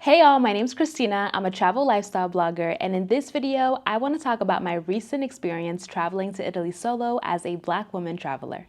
Hey y'all, my name's Christina. I'm a travel lifestyle blogger, and in this video, I want to talk about my recent experience traveling to Italy solo as a Black woman traveler.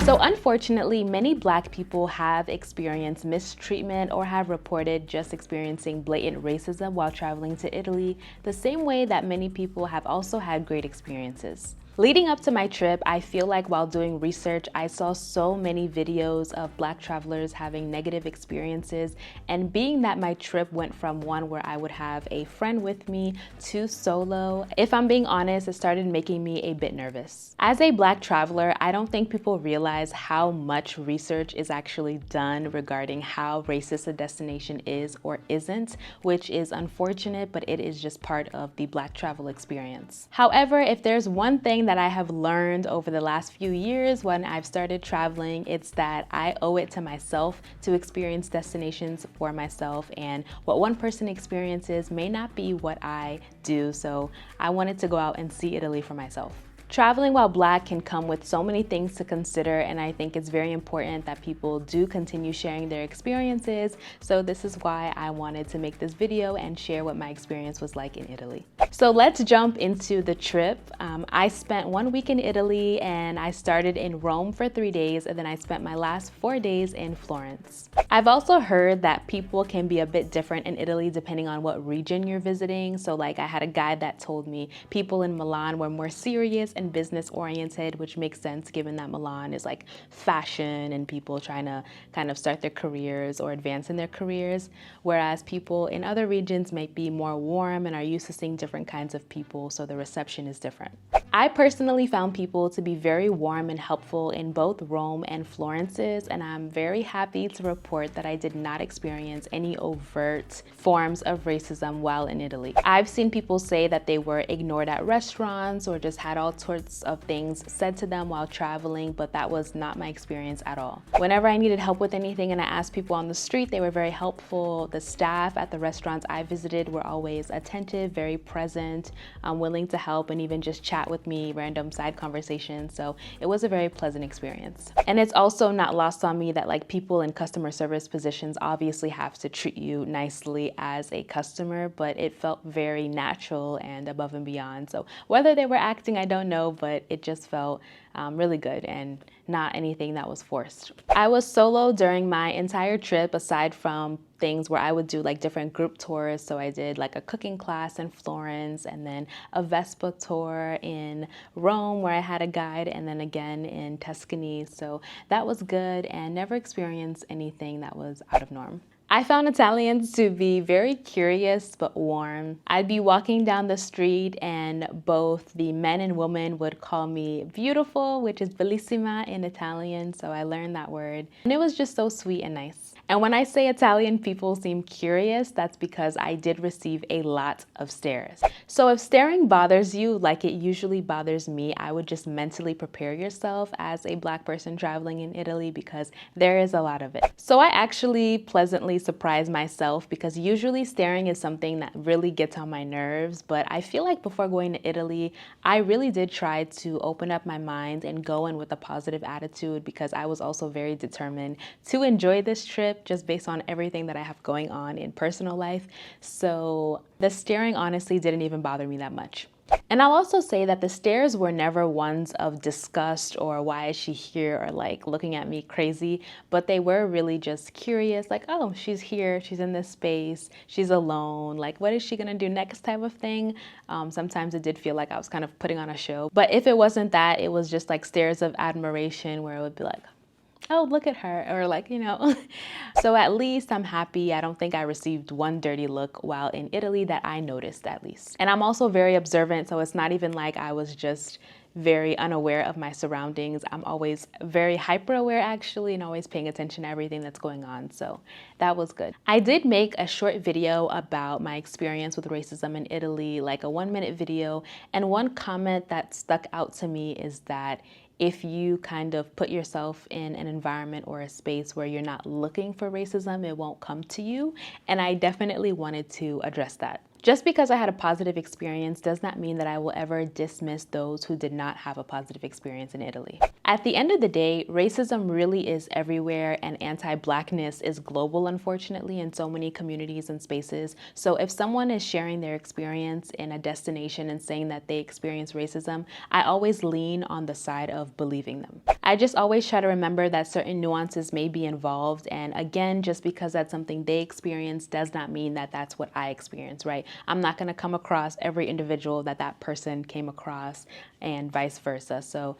So unfortunately, many Black people have experienced mistreatment or have reported just experiencing blatant racism while traveling to Italy, the same way that many people have also had great experiences. Leading up to my trip, I feel like while doing research, I saw so many videos of Black travelers having negative experiences, and being that my trip went from one where I would have a friend with me to solo, if I'm being honest, it started making me a bit nervous. As a Black traveler, I don't think people realize how much research is actually done regarding how racist a destination is or isn't, which is unfortunate, but it is just part of the Black travel experience. However, if there's one thing that I have learned over the last few years when I've started traveling, it's that I owe it to myself to experience destinations for myself, and what one person experiences may not be what I do, so I wanted to go out and see Italy for myself. Traveling while Black can come with so many things to consider, and I think it's very important that people do continue sharing their experiences. So this is why I wanted to make this video and share what my experience was like in Italy. So let's jump into the trip. I spent 1 week in Italy, and I started in Rome for 3 days, and then I spent my last 4 days in Florence. I've also heard that people can be a bit different in Italy depending on what region you're visiting. So like I had a guide that told me people in Milan were more serious and business oriented, which makes sense given that Milan is like fashion and people trying to kind of start their careers or advance in their careers, whereas people in other regions might be more warm and are used to seeing different kinds of people, so the reception is different. I personally found people to be very warm and helpful in both Rome and Florence's, and I'm very happy to report that I did not experience any overt forms of racism while in Italy. I've seen people say that they were ignored at restaurants or just had all sorts of things said to them while traveling, but that was not my experience at all. Whenever I needed help with anything and I asked people on the street, they were very helpful. The staff at the restaurants I visited were always attentive, very present, willing to help and even just chat with me, random side conversations. So it was a very pleasant experience. And it's also not lost on me that like people in customer service positions obviously have to treat you nicely as a customer, but it felt very natural and above and beyond. So whether they were acting, I don't know, but it just felt really good and not anything that was forced. I was solo during my entire trip, aside from things where I would do like different group tours. So I did like a cooking class in Florence, and then a Vespa tour in Rome where I had a guide, and then again in Tuscany. So that was good, and never experienced anything that was out of norm. I found Italians to be very curious but warm. I'd be walking down the street and both the men and women would call me beautiful, which is bellissima in Italian, so I learned that word. And it was just so sweet and nice. And when I say Italian people seem curious, that's because I did receive a lot of stares. So if staring bothers you like it usually bothers me, I would just mentally prepare yourself as a Black person traveling in Italy because there is a lot of it. So I actually pleasantly surprised myself because usually staring is something that really gets on my nerves, but I feel like before going to Italy, I really did try to open up my mind and go in with a positive attitude because I was also very determined to enjoy this trip just based on everything that I have going on in personal life. So the staring honestly didn't even bother me that much. And I'll also say that the stares were never ones of disgust or why is she here or like looking at me crazy, but they were really just curious, like, oh, she's here, she's in this space, she's alone, like what is she gonna do next type of thing. Sometimes it did feel like I was kind of putting on a show, but if it wasn't that, it was just like stares of admiration where it would be like, oh, look at her, or like, you know. So at least I'm happy. I don't think I received one dirty look while in Italy that I noticed, at least. And I'm also very observant, so it's not even like I was just very unaware of my surroundings. I'm always very hyper aware actually, and always paying attention to everything that's going on. So that was good. I did make a short video about my experience with racism in Italy, like a 1-minute video. And one comment that stuck out to me is that if you kind of put yourself in an environment or a space where you're not looking for racism, it won't come to you. And I definitely wanted to address that. Just because I had a positive experience does not mean that I will ever dismiss those who did not have a positive experience in Italy. At the end of the day, racism really is everywhere, and anti-Blackness is global, unfortunately, in so many communities and spaces. So if someone is sharing their experience in a destination and saying that they experience racism, I always lean on the side of believing them. I just always try to remember that certain nuances may be involved, and again, just because that's something they experience does not mean that that's what I experience, right? I'm not going to come across every individual that that person came across and vice versa. So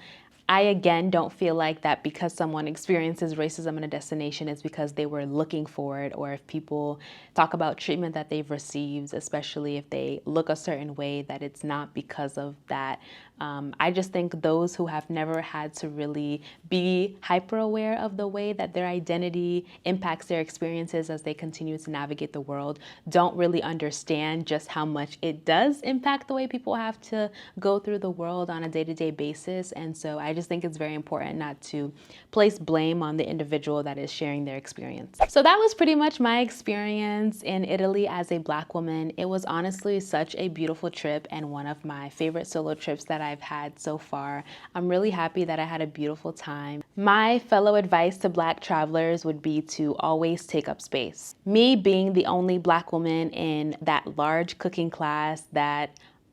I, again, don't feel like that because someone experiences racism in a destination is because they were looking for it, or if people talk about treatment that they've received, especially if they look a certain way, that it's not because of that. I just think those who have never had to really be hyper aware of the way that their identity impacts their experiences as they continue to navigate the world don't really understand just how much it does impact the way people have to go through the world on a day-to-day basis. And so I just think it's very important not to place blame on the individual that is sharing their experience. So that was pretty much my experience in Italy as a Black woman. It was honestly such a beautiful trip and one of my favorite solo trips that I've had so far. I'm really happy that I had a beautiful time. My fellow advice to Black travelers would be to always take up space. Me being the only Black woman in that large cooking class that,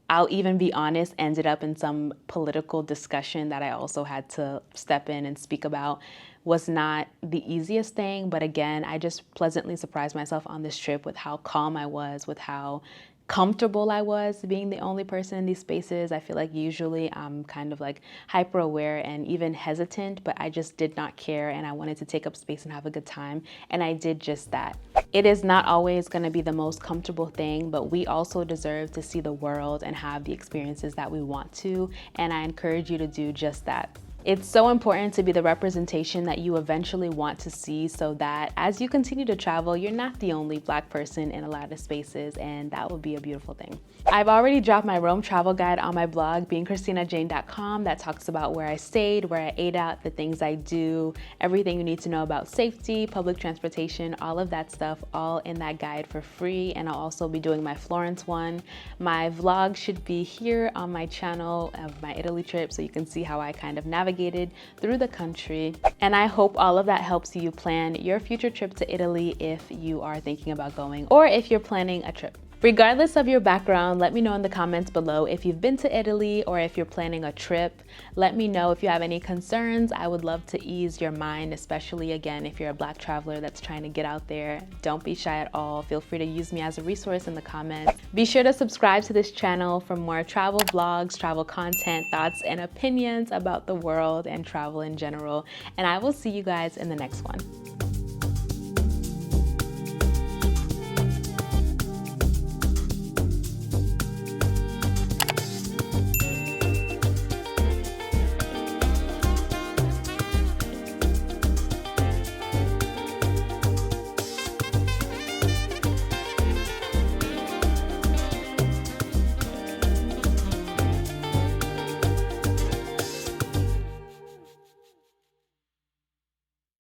I'll even be honest, ended up in some political discussion that I also had to step in and speak about, was not the easiest thing. But again, I just pleasantly surprised myself on this trip with how calm I was, with how comfortable I was being the only person in these spaces. I feel like usually I'm kind of like hyper aware and even hesitant, but I just did not care, and I wanted to take up space and have a good time, and I did just that. It is not always going to be the most comfortable thing, but we also deserve to see the world and have the experiences that we want to, and I encourage you to do just that. It's so important to be the representation that you eventually want to see, so that as you continue to travel, you're not the only Black person in a lot of spaces, and that would be a beautiful thing. I've already dropped my Rome travel guide on my blog, beingchristinajane.com, that talks about where I stayed, where I ate out, the things I do, everything you need to know about safety, public transportation, all of that stuff, all in that guide for free. And I'll also be doing my Florence one. My vlog should be here on my channel of my Italy trip, so you can see how I kind of navigated through the country. And I hope all of that helps you plan your future trip to Italy if you are thinking about going, or if you're planning a trip. Regardless of your background, let me know in the comments below if you've been to Italy or if you're planning a trip. Let me know if you have any concerns. I would love to ease your mind, especially again, if you're a Black traveler that's trying to get out there. Don't be shy at all. Feel free to use me as a resource in the comments. Be sure to subscribe to this channel for more travel vlogs, travel content, thoughts, and opinions about the world and travel in general. And I will see you guys in the next one.